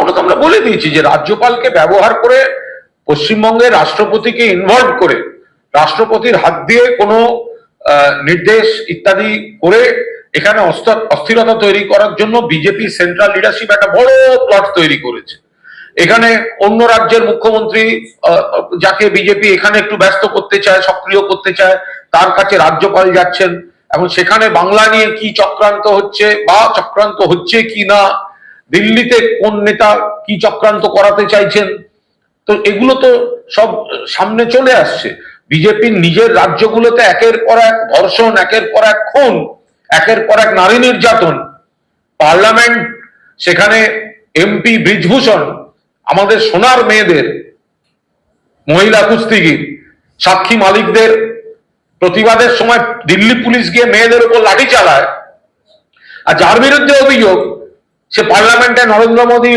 কখনো তো আমরা বলে দিয়েছি যে রাজ্যপালকে ব্যবহার করে পশ্চিমবঙ্গের রাষ্ট্রপতিকে ইনভলভ করে রাষ্ট্রপতির হাত দিয়ে কোনো নির্দেশ ইত্যাদি করে এখানে অস্থিরতা তৈরি করার জন্য বিজেপি সেন্ট্রাল লিডারশিপ একটা বড় প্লট তৈরি করেছে। এখানে অন্য রাজ্যের মুখ্যমন্ত্রী যাকে বিজেপি এখানে একটু ব্যস্ত করতে চায়, সক্রিয় করতে চায়, তার কাছে রাজ্যপাল যাচ্ছেন। এখন সেখানে বাংলা নিয়ে কি চক্রান্ত হচ্ছে বা চক্রান্ত হচ্ছে কি না, দিল্লিতে কোন নেতা কি চক্রান্ত করাতে চাইছেন, তো এগুলো তো সব সামনে চলে আসছে। বিজেপির নিজের রাজ্যগুলোতে একের পর এক ধর্ষণ, একের পর এক খুন, একের পর এক নারী নির্যাতন, পার্লামেন্ট সেখানে এমপি ব্রিজভূষণ আমাদের সোনার মেয়েদের, মহিলা কুস্তিগির সাক্ষী মালিকদের প্রতিবাদের সময় দিল্লি পুলিশ গিয়ে মেয়েদের উপর লাঠি চালায়, আর যার বিরুদ্ধে অভিযোগ সে পার্লামেন্টে নরেন্দ্র মোদী